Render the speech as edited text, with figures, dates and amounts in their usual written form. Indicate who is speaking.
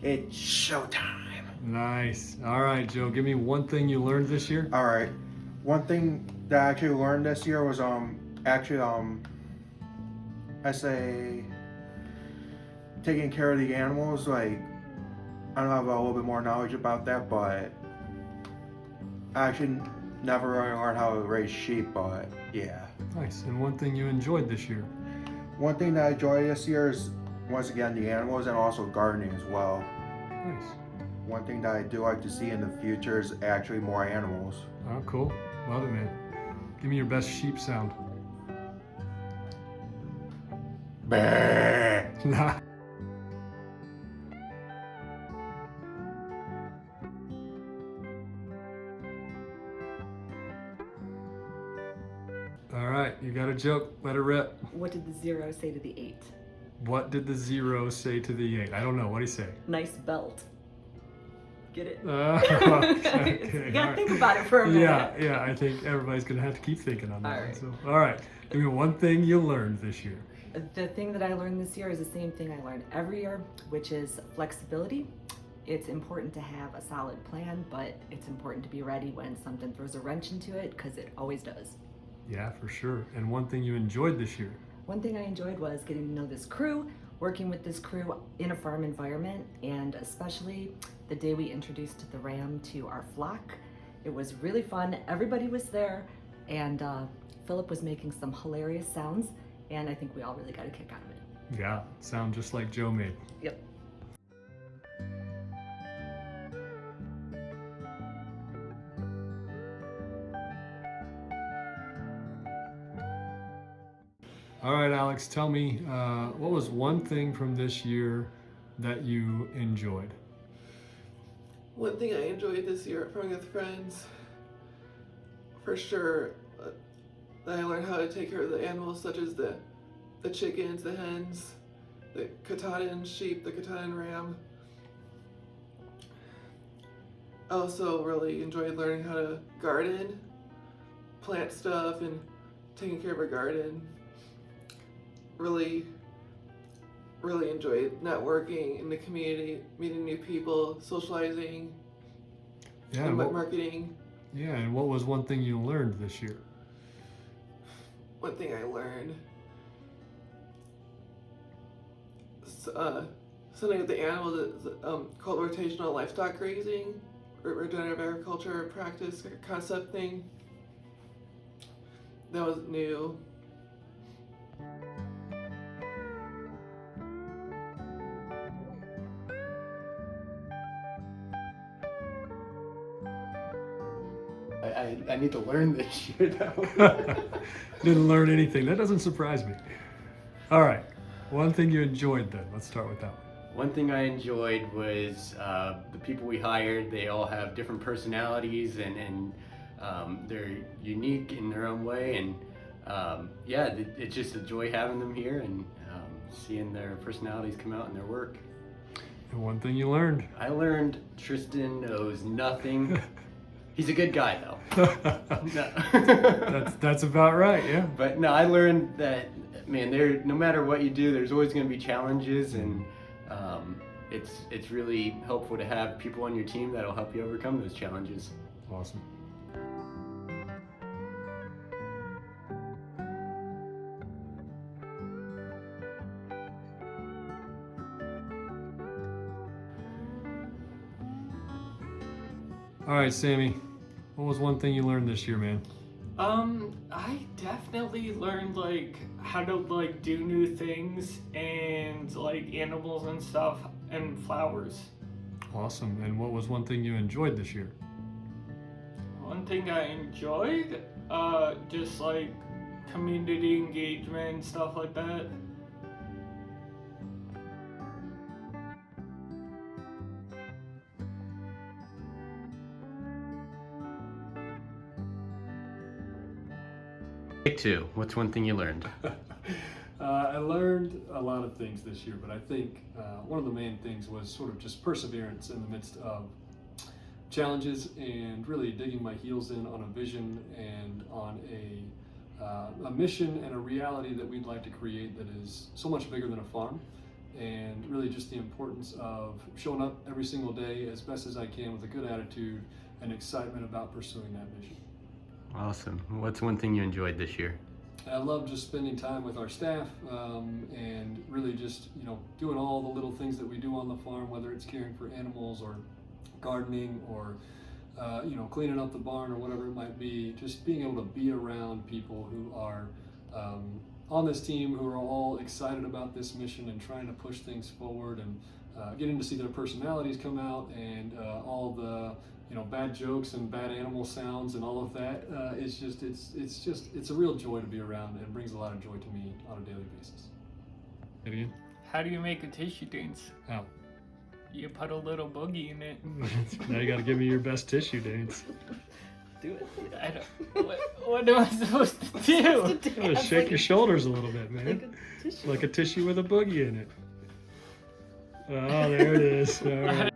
Speaker 1: It's showtime.
Speaker 2: Nice. All right, Joe, give me one thing you learned this year.
Speaker 1: All right. One thing that I actually learned this year was actually I say taking care of the animals. Like I don't have a little bit more knowledge about that, but I actually never really learned how to raise sheep. But yeah.
Speaker 2: Nice. And one thing you enjoyed this year.
Speaker 1: One thing that I enjoy this year is once again the animals and also gardening as well.
Speaker 2: Nice.
Speaker 1: One thing that I do like to see in the future is actually more animals.
Speaker 2: Oh, cool. Love it, man. Give me your best sheep sound.
Speaker 1: Bah.
Speaker 2: Nah. All right, you got a joke. Let it rip.
Speaker 3: What did the 0 say to the 8?
Speaker 2: What did the 0 say to the 8? I don't know. What did he say?
Speaker 3: Nice belt. Get it?
Speaker 2: Okay.
Speaker 3: You gotta think about it for a minute.
Speaker 2: Yeah. I think everybody's gonna have to keep thinking on that.
Speaker 3: All
Speaker 2: one.
Speaker 3: right.
Speaker 2: So, all right. Give me one thing you learned this year.
Speaker 3: The thing that I learned this year is the same thing I learned every year, which is flexibility. It's important to have a solid plan, but it's important to be ready when something throws a wrench into it, because it always does.
Speaker 2: Yeah, for sure. And one thing you enjoyed this year.
Speaker 3: One thing I enjoyed was getting to know this crew, working with this crew in a farm environment, and especially the day we introduced the ram to our flock. It was really fun. Everybody was there, and Philip was making some hilarious sounds, and I think we all really got a kick out of it.
Speaker 2: Yeah, sound just like Joe made.
Speaker 3: Yep.
Speaker 2: All right, Alex, tell me, what was one thing from this year that you enjoyed?
Speaker 4: One thing I enjoyed this year from with friends, for sure, that I learned how to take care of the animals, such as the chickens, the hens, the Katahdin sheep, the Katahdin ram. I also really enjoyed learning how to garden, plant stuff, and taking care of a garden. Really enjoyed networking in the community, meeting new people, socializing,
Speaker 2: Yeah,
Speaker 4: and
Speaker 2: and
Speaker 4: marketing.
Speaker 2: and what was one thing you learned this year?
Speaker 4: One thing I learned, something with the animals is called rotational livestock grazing, or regenerative agriculture practice concept thing. That was new.
Speaker 5: I need to learn this year though.
Speaker 2: Didn't learn anything. That doesn't surprise me. All right, one thing you enjoyed then. Let's start with that one.
Speaker 5: One thing I enjoyed was the people we hired. They all have different personalities and they're unique in their own way. And it's just a joy having them here and seeing their personalities come out in their work.
Speaker 2: And one thing you learned.
Speaker 5: I learned Tristan knows nothing. He's a good guy though. No.
Speaker 2: That's about right, yeah.
Speaker 5: But no, I learned that, man, no matter what you do, there's always going to be challenges, and it's really helpful to have people on your team that'll help you overcome those challenges.
Speaker 2: Awesome. All right, Sammy, what was one thing you learned this year, man?
Speaker 6: I definitely learned how to do new things and animals and stuff and flowers.
Speaker 2: Awesome. And what was one thing you enjoyed this year?
Speaker 6: One thing I enjoyed, just community engagement and stuff like that.
Speaker 5: Take two. What's one thing you learned?
Speaker 2: I learned a lot of things this year, but I think one of the main things was sort of just perseverance in the midst of challenges and really digging my heels in on a vision and on a mission and a reality that we'd like to create that is so much bigger than a farm. and really just the importance of showing up every single day as best as I can with a good attitude and excitement about pursuing that mission.
Speaker 5: Awesome. What's one thing you enjoyed this year?
Speaker 2: I love just spending time with our staff and really just, doing all the little things that we do on the farm, whether it's caring for animals or gardening or, cleaning up the barn or whatever it might be. Just being able to be around people who are on this team, who are all excited about this mission and trying to push things forward, and getting to see their personalities come out, and all the bad jokes and bad animal sounds and all of that. It's a real joy to be around, and brings a lot of joy to me on a daily basis. Again?
Speaker 6: How do you make a tissue dance?
Speaker 2: How?
Speaker 6: You put a little boogie in it.
Speaker 2: Now you got to give me your best tissue dance.
Speaker 3: Do it.
Speaker 6: I don't, what am I supposed to do?
Speaker 3: Dance
Speaker 2: Shake
Speaker 3: like
Speaker 2: your shoulders a little bit, man.
Speaker 3: like a tissue.
Speaker 2: Like a tissue with a boogie in it. Oh, there it is. All right.